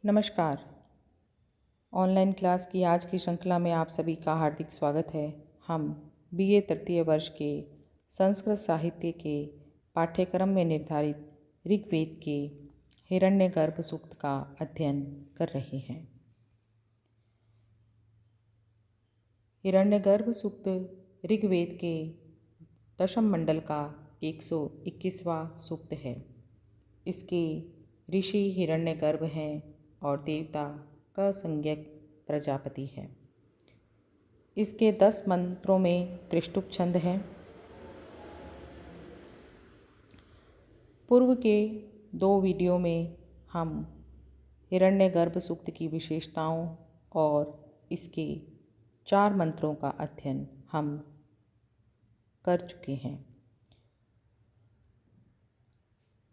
नमस्कार। Online class की आज की श्रृंखला में आप सभी का हार्दिक स्वागत है। हम बीए तृतीय वर्ष के संस्कृत साहित्य के पाठ्यक्रम में निर्धारित ऋग्वेद के हिरण्यगर्भ सूक्त का अध्ययन कर रहे हैं। हिरण्यगर्भ सूक्त ऋग्वेद के दशम मंडल का 121वां सूक्त है। इसके ऋषि हिरण्यगर्भ हैं और देवता का संज्ञक प्रजापति है। इसके 10 मंत्रों में त्रिष्टुप छंद है। पूर्व के 2 वीडियो में हम हिरण्यगर्भ सूक्त की विशेषताओं और इसके 4 मंत्रों का अध्ययन हम कर चुके हैं।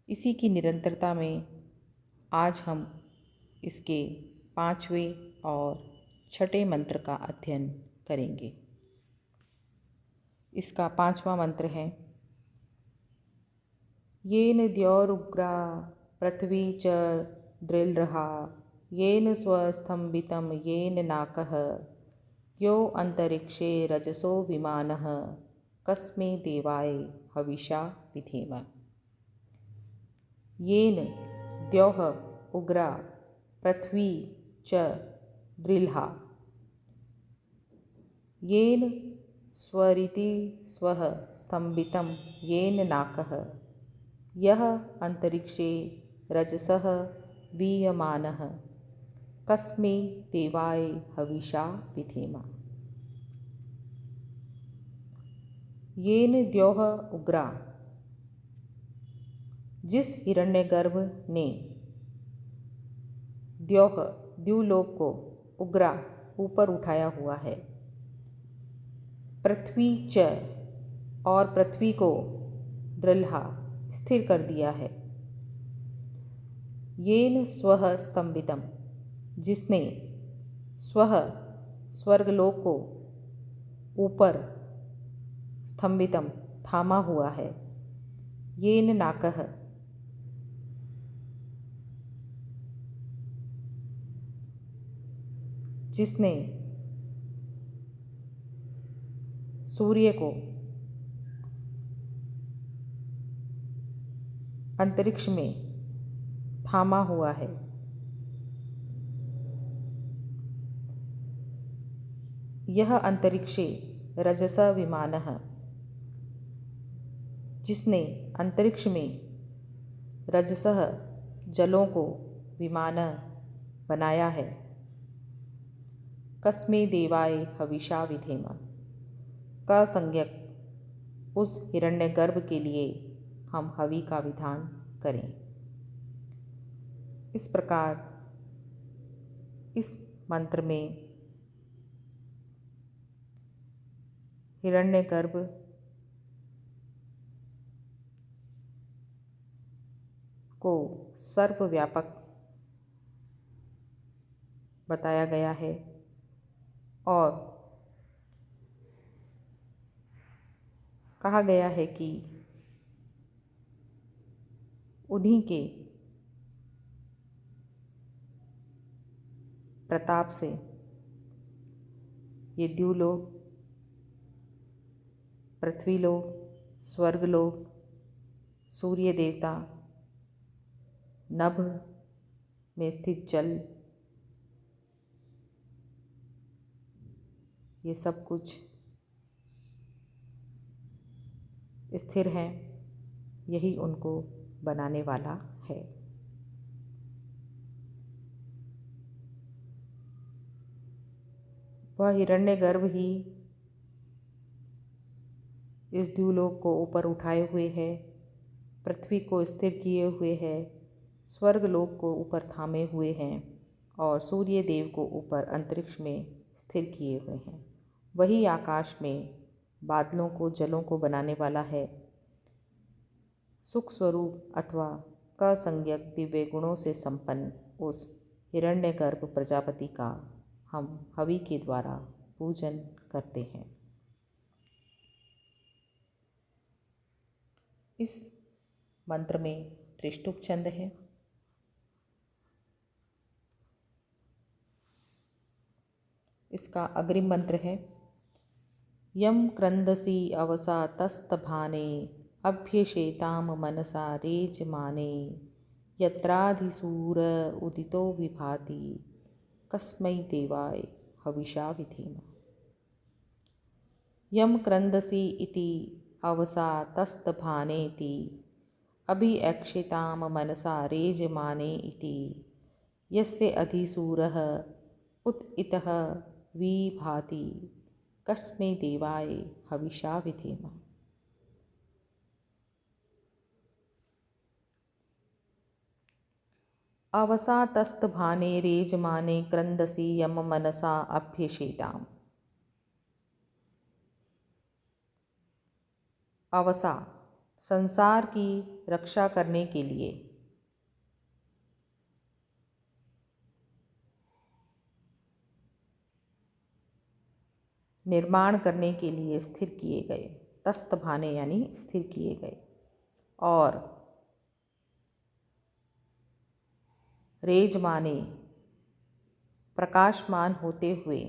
इसी की निरंतरता में आज हम इसके 5वें और 6ठे मंत्र का अध्ययन करेंगे। इसका 5वां मंत्र है येन द्यौरुग्रा पृथ्वी च दृल्रहा येन स्वस्थम्भितं येन नाकः यो अंतरिक्षे रजसो विमानः कस्मै देवाय हविषा विधेम। येन द्यौः उग्रा पृथ्वी च दृल्हा येन स्वरिति स्वः स्तंभितं येन नाकः यः अंतरिक्षे रजसः वीयमानः कस्मै देवाय हविषा विधेम। येन द्यौः उग्रा, जिस हिरण्यगर्भ ने द्यौः द्यूलोक को उग्रा ऊपर उठाया हुआ है, पृथ्वी च और पृथ्वी को दृल्हा स्थिर कर दिया है, येन स्वः स्तंभितम जिसने स्वः स्वर्गलोक को ऊपर स्तंभितम थामा हुआ है, येन नाकः जिसने सूर्य को अंतरिक्ष में थामा हुआ है, यह अंतरिक्षे रजसा विमानः जिसने अंतरिक्ष में रजसः जलों को विमान बनाया है, कस्मै देवाय हविषा विधेम का संज्ञक उस हिरण्यगर्भ के लिए हम हवि का विधान करें। इस प्रकार इस मंत्र में हिरण्यगर्भ को सर्वव्यापक बताया गया है और कहा गया है कि उन्हीं के प्रताप से ये द्यूलोक, पृथ्वीलोक, स्वर्गलोक, सूर्य देवता, नभ में स्थित जल, ये सब कुछ स्थिर हैं। यही उनको बनाने वाला है। वह हिरण्यगर्भ ही इस द्यूलोक को ऊपर उठाए हुए है, पृथ्वी को स्थिर किए हुए है, स्वर्गलोक को ऊपर थामे हुए हैं और सूर्य देव को ऊपर अंतरिक्ष में स्थिर किए हुए हैं। वही आकाश में बादलों को, जलों को बनाने वाला है। सुख स्वरूप अथवा कसंज्ञक दिव्य गुणों से संपन्न उस हिरण्यगर्भ प्रजापति का हम हवि के द्वारा पूजन करते हैं। इस मंत्र में त्रिष्टुप छंद है। इसका अग्रिम मंत्र है यम क्रंदसी अवसा तस्तभाने अभ्यशेताम मनसा रेजमाने यत्राधिसूर उदितो विभाति कस्मै देवाय हविषा विधेम। यम क्रंदसी इति अवसा तस्तभानेति अभिक्षेताम मनसा रेजमाने इति यस्य अधिसूरः उत इतः विभाति कस्मै देवाय हविषा विधेम। अवसा तस्तभाने रेजमाने क्रंदसी यम मनसा अभ्यशेताम। अवसा संसार की रक्षा करने के लिए, निर्माण करने के लिए स्थिर किए गए, तस्तभाने यानी स्थिर किए गए, और रेजमाने प्रकाशमान होते हुए,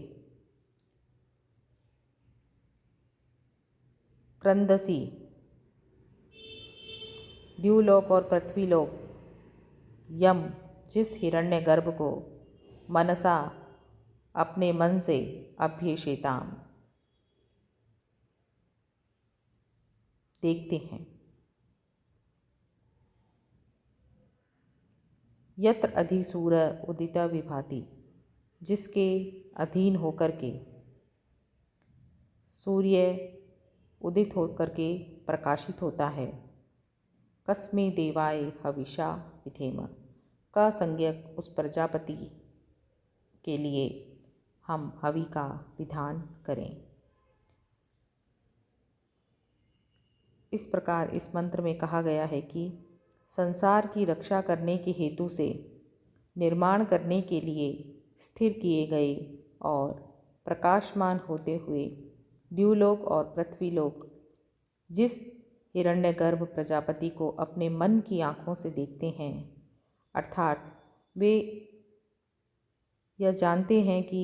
क्रंदसी द्यूलोक और पृथ्वीलोक, यम जिस हिरण्यगर्भ को मनसा अपने मन से अभ्यशेताम देखते हैं, यत्र अधिसूर उदिता विभाति जिसके अधीन होकर के सूर्य उदित होकर के प्रकाशित होता है, कस्मै देवाय हविषा विधेम का संज्ञक उस प्रजापति के लिए हम हवि का विधान करें। इस प्रकार इस मंत्र में कहा गया है कि संसार की रक्षा करने के हेतु से निर्माण करने के लिए स्थिर किए गए और प्रकाशमान होते हुए द्यूलोक और पृथ्वीलोक जिस हिरण्यगर्भ प्रजापति को अपने मन की आँखों से देखते हैं, अर्थात वे यह जानते हैं कि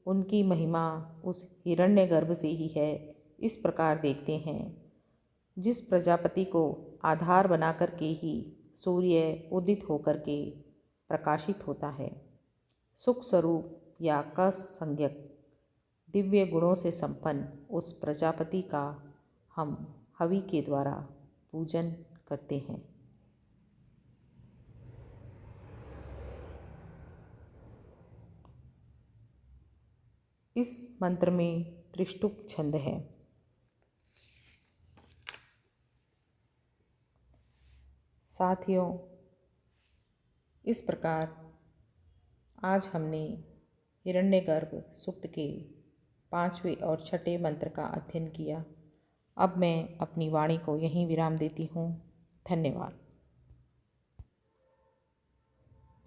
उनकी महिमा उस हिरण्यगर्भ से ही है, इस प्रकार देखते हैं जिस प्रजापति को आधार बना कर के ही सूर्य उदित होकर के प्रकाशित होता है। सुख स्वरूप या कस संज्ञक दिव्य गुणों से संपन्न उस प्रजापति का हम हवि के द्वारा पूजन करते हैं। इस मंत्र में त्रिष्टुप छंद है। साथियों, इस प्रकार आज हमने हिरण्यगर्भ सूक्त के 5वें और 6ठे मंत्र का अध्ययन किया। अब मैं अपनी वाणी को यहीं विराम देती हूँ। धन्यवाद।